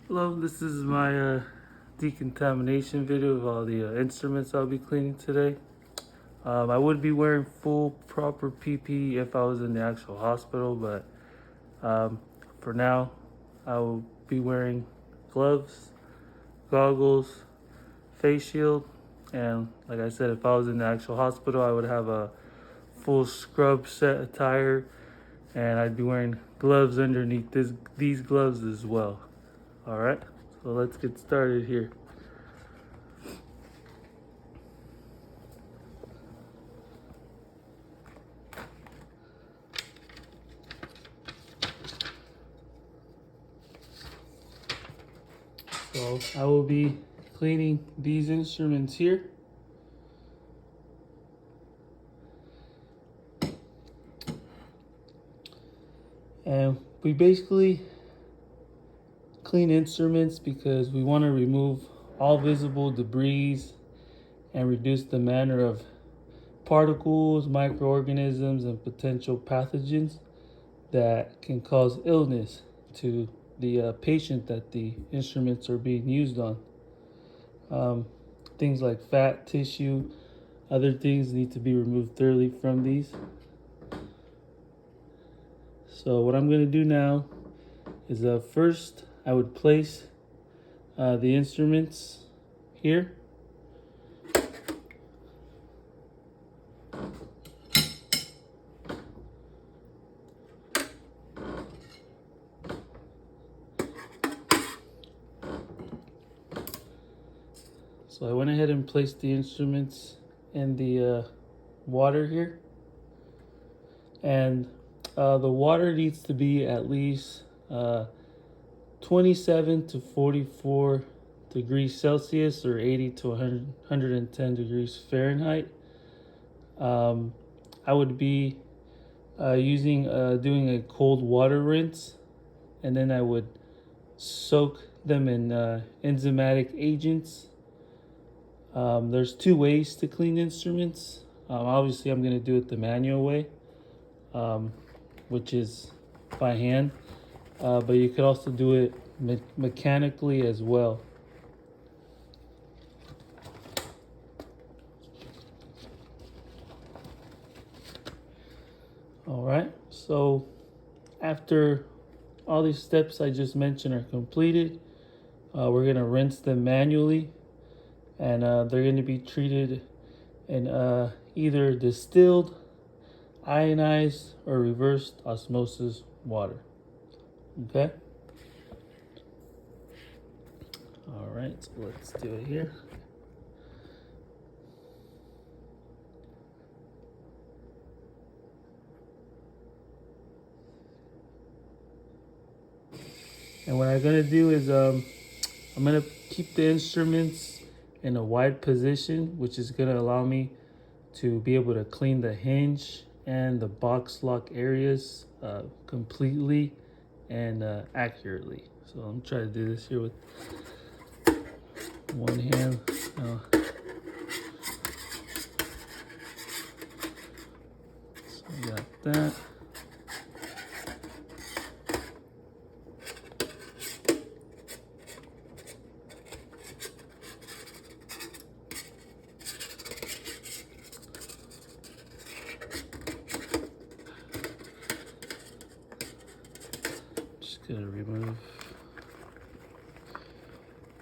Hello, this is my decontamination video of all the instruments I'll be cleaning today. I would be wearing full proper PPE if I was in the actual hospital, but um, for now, I will be wearing gloves, goggles, face shield, and like I said, if I was in the actual hospital, I would have a full scrub set attire, and I'd be wearing gloves underneath these gloves as well. All right, so let's get started here. So I will be cleaning these instruments here. And we basically clean instruments because we want to remove all visible debris and reduce the manner of particles, microorganisms, and potential pathogens that can cause illness to the patient that the instruments are being used on. Um, Things like fat, tissue, other things need to be removed thoroughly from these. So what I'm going to do now is first I would place the instruments here. So I went ahead and placed the instruments in the water here. And the water needs to be at least 27 to 44 degrees Celsius or 80 to 110 degrees Fahrenheit. I would be doing a cold water rinse, and then I would soak them in enzymatic agents. There's two ways to clean instruments. Obviously, I'm going to do it the manual way, which is by hand, but you could also do it mechanically as well. All right, so after all these steps I just mentioned are completed, we're going to rinse them manually, and they're going to be treated in either distilled, ionized, or reversed osmosis water. Okay? All right, so let's do it here. And what I'm gonna do is I'm gonna keep the instruments in a wide position, which is gonna allow me to be able to clean the hinge and the box lock areas completely and accurately. So I'm trying to do this here with one hand. So I got that. Just gonna remove.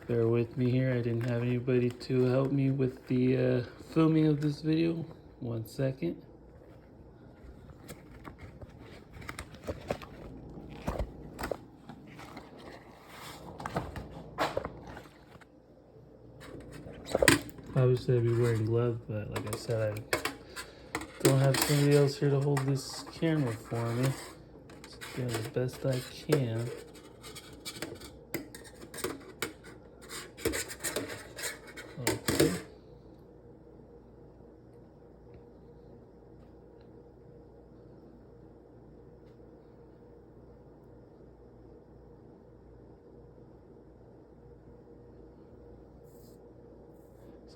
Bear with me here. I didn't have anybody to help me with the filming of this video. 1 second. Obviously, I'd be wearing gloves, but like I said, I don't have somebody else here to hold this camera for me. Just doing the best I can. Okay.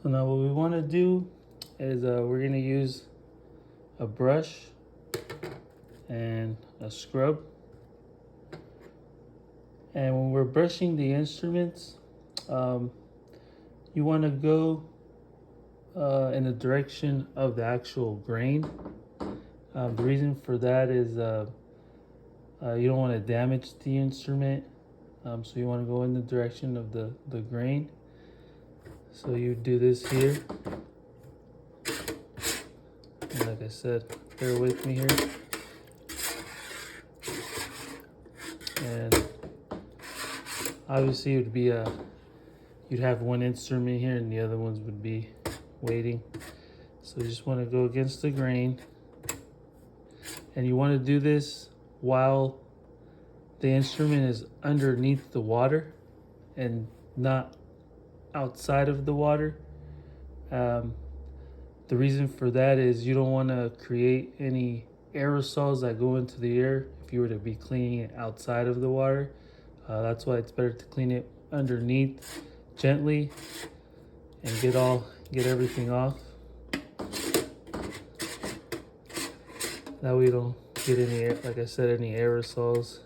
So now what we want to do is we're going to use a brush and a scrub. And when we're brushing the instruments, you want to go in the direction of the actual grain. The reason for that is you don't want to damage the instrument, so you want to go in the direction of the grain. So you do this here, and like I said, bear with me here. And obviously it would be you'd have one instrument here and the other ones would be waiting. So you just want to go against the grain, and you want to do this while the instrument is underneath the water and not outside of the water. The reason for that is you don't want to create any aerosols that go into the air if you were to be cleaning it outside of the water. That's why it's better to clean it underneath gently and get everything off. That way you don't get any, like I said, any aerosols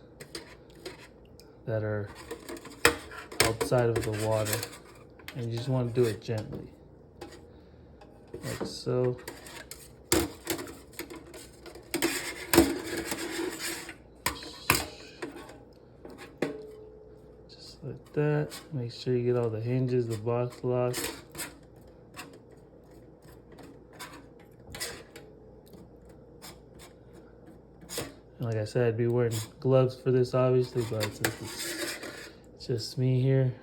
that are outside of the water. And you just want to do it gently, like so. Just like that. Make sure you get all the hinges, the box locks. And like I said, I'd be wearing gloves for this, obviously, but since it's just me here.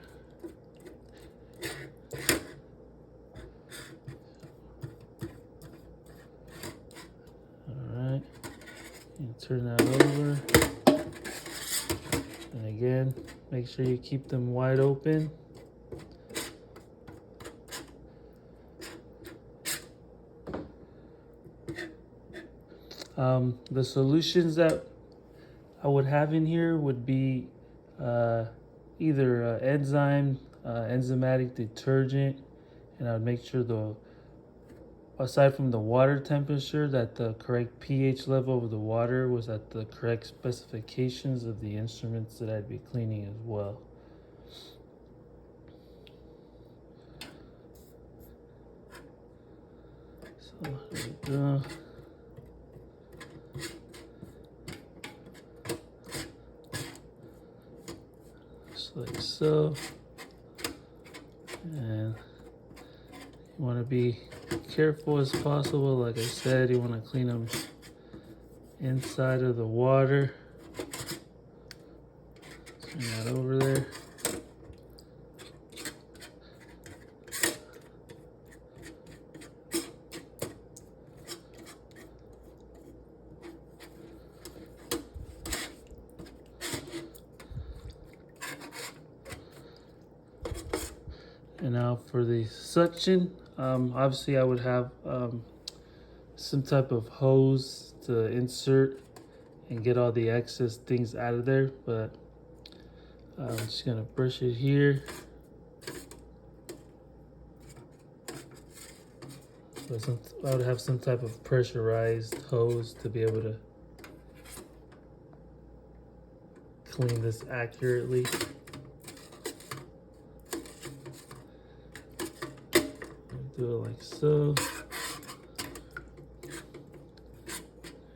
Alright, you turn that over. And again, make sure you keep them wide open. The solutions that I would have in here would be either enzymatic detergent, and I would make sure aside from the water temperature, that the correct pH level of the water was at the correct specifications of the instruments that I'd be cleaning as well. So here we go. Just like so. And you want to be careful as possible. Like I said, you want to clean them inside of the water. Turn that over there. And now for the suction, obviously I would have some type of hose to insert and get all the excess things out of there, but I'm just gonna brush it here. So I would have some type of pressurized hose to be able to clean this accurately. Do it like so.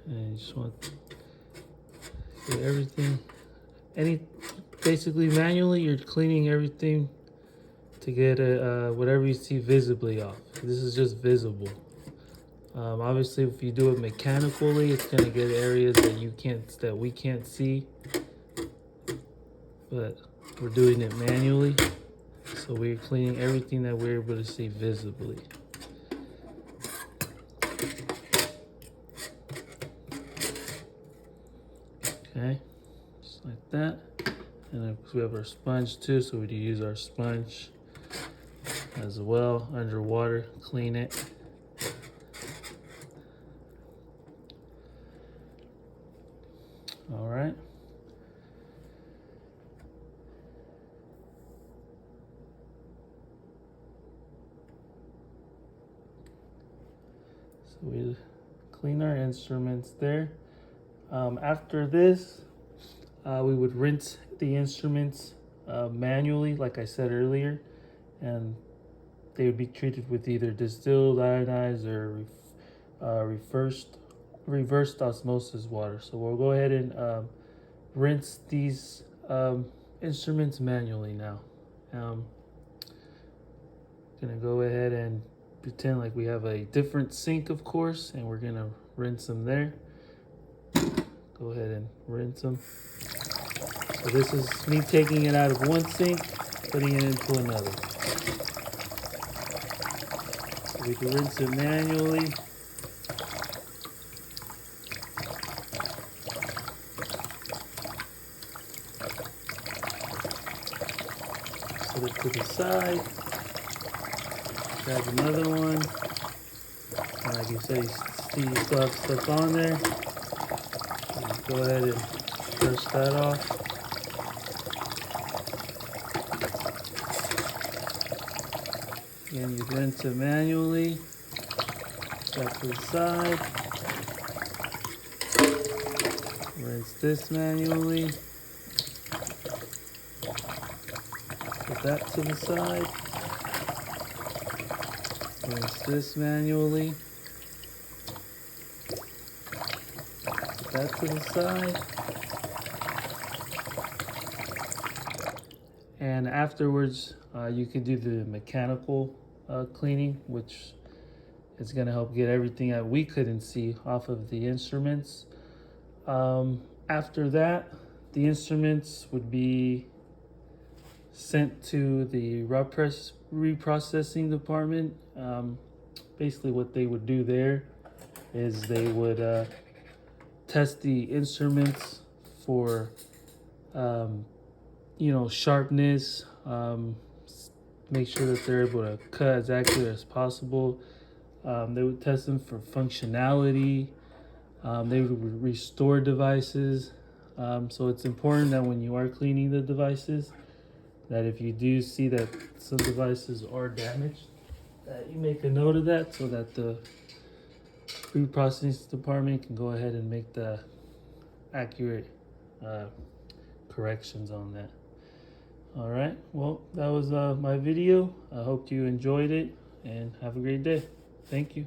And you just want to get everything. Basically manually, you're cleaning everything to get whatever you see visibly off. This is just visible. Obviously, if you do it mechanically, it's gonna get areas that we can't see. But we're doing it manually. So we're cleaning everything that we're able to see visibly. Okay, just like that. And then we have our sponge too, so we use our sponge as well underwater, clean it. All right. We clean our instruments there. After this, we would rinse the instruments manually, like I said earlier, and they would be treated with either distilled, ionized, or reversed osmosis water. So we'll go ahead and rinse these instruments manually now. Gonna go ahead and pretend like we have a different sink, of course, and we're gonna rinse them there. Go ahead and rinse them. So this is me taking it out of one sink, putting it into another. So we can rinse it manually. Put it to the side. Grab another one. And like you said, you still have stuff on there. So go ahead and brush that off. Again, you rinse it manually. That to the side. Rinse this manually. Put that to the side. Rinse this manually. Put that to the side. And afterwards, you can do the mechanical cleaning, which is going to help get everything that we couldn't see off of the instruments. After that, the instruments would be sent to the reprocessing department. Basically what they would do there is they would test the instruments for sharpness, make sure that they're able to cut as accurate as possible. They would test them for functionality. They would restore devices. So it's important that when you are cleaning the devices, that if you do see that some devices are damaged, that you make a note of that so that the reprocessing department can go ahead and make the accurate corrections on that. All right, well, that was my video. I hope you enjoyed it and have a great day. Thank you.